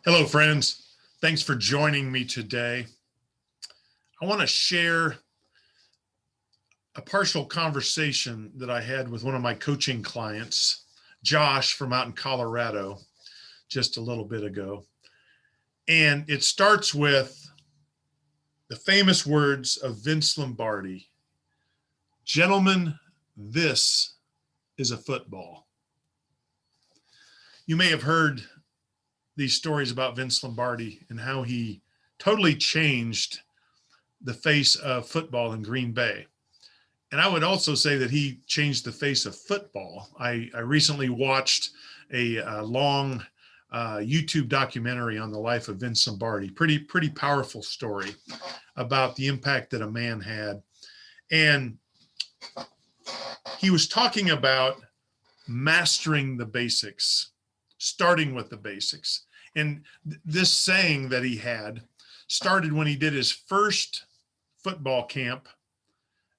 Hello, friends. Thanks for joining me today. I want to share a partial conversation that I had with one of my coaching clients, Josh, from out in Colorado, just a little bit ago. And it starts with the famous words of Vince Lombardi: "Gentlemen, this is a football." You may have heard these stories about Vince Lombardi and how he totally changed the face of football in Green Bay. And I would also say that he changed the face of football. I recently watched a long YouTube documentary on the life of Vince Lombardi. Pretty powerful story about the impact that a man had. And he was talking about mastering the basics, starting with the basics. And this saying that he had started when he did his first football camp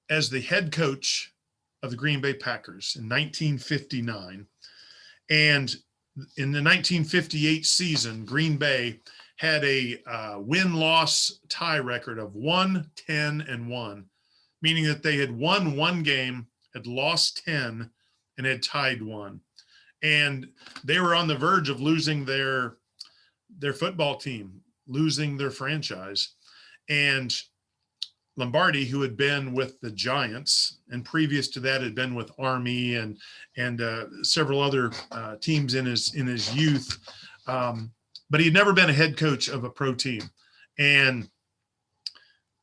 as the head coach of the Green Bay Packers in 1959. And in the 1958 season, Green Bay had a win-loss tie record of 1-10-1, meaning that they had won one game, had lost 10, and had tied one. And they were on the verge of losing their football team, losing their franchise. And Lombardi, who had been with the Giants and previous to that had been with Army and several other teams in his youth, but he had never been a head coach of a pro team. And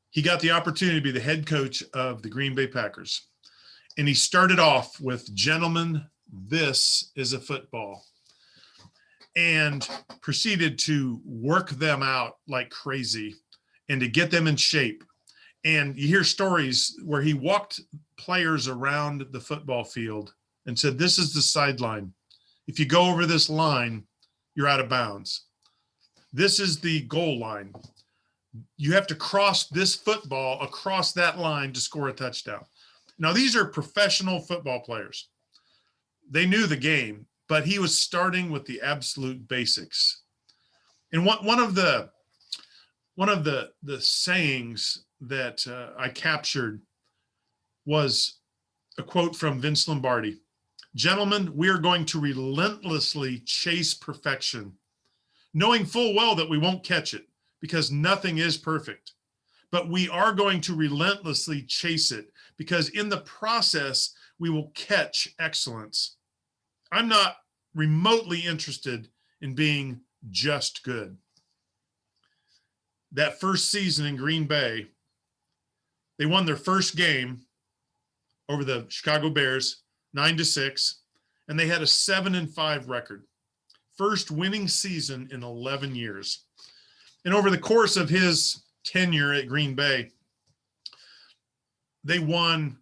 he got the opportunity to be the head coach of the Green Bay Packers. And he started off with, "Gentlemen, this is a football," and proceeded to work them out like crazy and to get them in shape. And you hear stories where he walked players around the football field and said, "This is the sideline. If you go over this line, you're out of bounds. This is the goal line. You have to cross this football across that line to score a touchdown." Now, these are professional football players. They knew the game, but he was starting with the absolute basics. And one of the sayings that I captured was a quote from Vince Lombardi: "Gentlemen, we are going to relentlessly chase perfection, knowing full well that we won't catch it because nothing is perfect. But we are going to relentlessly chase it because in the process, we will catch excellence. I'm not remotely interested in being just good." That first season in Green Bay, they won their first game over the Chicago Bears, 9-6, and they had a 7-5 record. First winning season in 11 years. And over the course of his tenure at Green Bay, they won,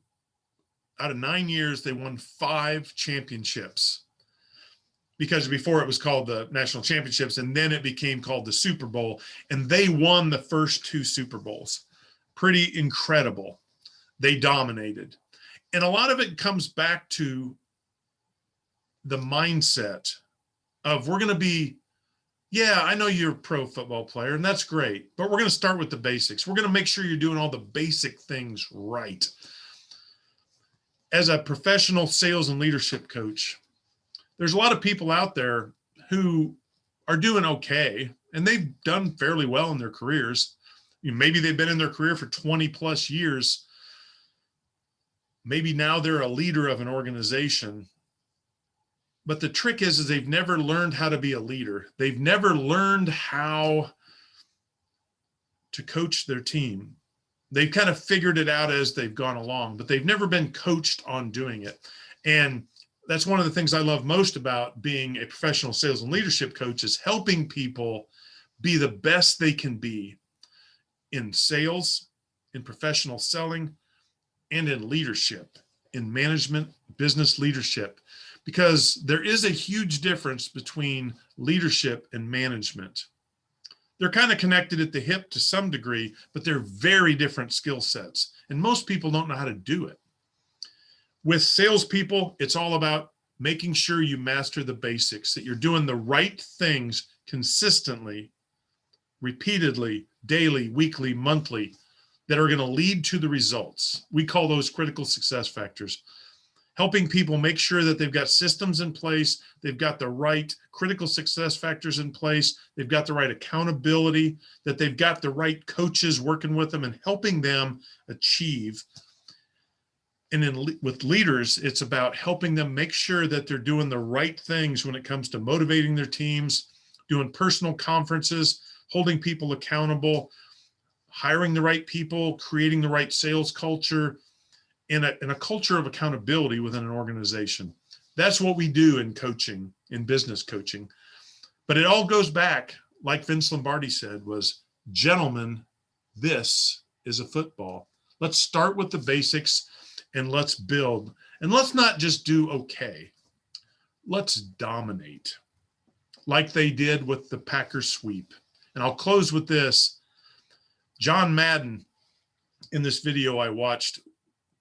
out of 9 years, they won 5 championships. Because before it was called the National Championships, and then it became called the Super Bowl, and they won the first 2 Super Bowls. Pretty incredible. They dominated. And a lot of it comes back to the mindset of, we're going to be, yeah, I know you're a pro football player, and that's great, but we're going to start with the basics. We're going to make sure you're doing all the basic things right. As a professional sales and leadership coach, there's a lot of people out there who are doing okay, and they've done fairly well in their careers. Maybe they've been in their career for 20 plus years. Maybe now they're a leader of an organization. But the trick is they've never learned how to be a leader. They've never learned how to coach their team. They've kind of figured it out as they've gone along, but they've never been coached on doing it. And that's one of the things I love most about being a professional sales and leadership coach, is helping people be the best they can be in sales, in professional selling, and in leadership, in management, business leadership, because there is a huge difference between leadership and management. They're kind of connected at the hip to some degree, but they're very different skill sets, and most people don't know how to do it. With salespeople, it's all about making sure you master the basics, that you're doing the right things consistently, repeatedly, daily, weekly, monthly, that are going to lead to the results. We call those critical success factors. Helping people make sure that they've got systems in place, they've got the right critical success factors in place, they've got the right accountability, that they've got the right coaches working with them and helping them achieve. And with leaders, it's about helping them make sure that they're doing the right things when it comes to motivating their teams, doing personal conferences, holding people accountable, hiring the right people, creating the right sales culture, and a culture of accountability within an organization. That's what we do in coaching, in business coaching. But it all goes back, like Vince Lombardi said, was, gentlemen, this is a football. Let's start with the basics and let's build. And let's not just do okay. Let's dominate like they did with the Packers sweep. And I'll close with this. John Madden, in this video I watched,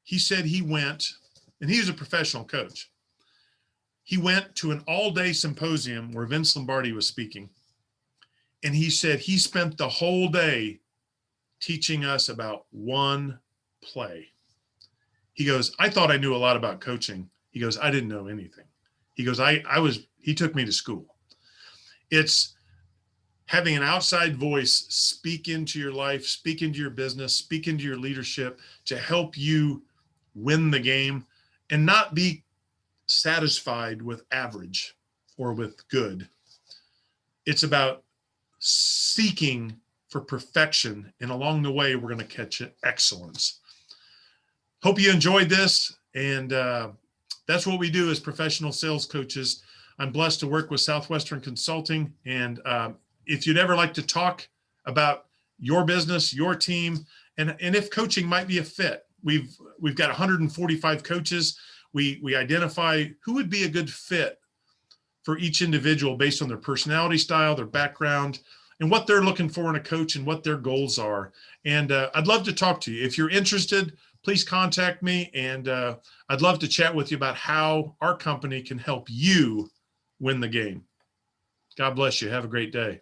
he said he went, and he was a professional coach. He went to an all-day symposium where Vince Lombardi was speaking. And he said he spent the whole day teaching us about one play. He goes, I thought I knew a lot about coaching. He goes, I didn't know anything. He goes, he took me to school. It's having an outside voice speak into your life, speak into your business, speak into your leadership to help you win the game and not be satisfied with average or with good. It's about seeking for perfection, and along the way, we're going to catch excellence. Hope you enjoyed this, and that's what we do as professional sales coaches. I'm blessed to work with Southwestern Consulting, and if you'd ever like to talk about your business, your team, and if coaching might be a fit, we've got 145 coaches. We identify who would be a good fit for each individual based on their personality style, their background, and what they're looking for in a coach and what their goals are. And I'd love to talk to you. If you're interested, please contact me, and I'd love to chat with you about how our company can help you win the game. God bless you. Have a great day.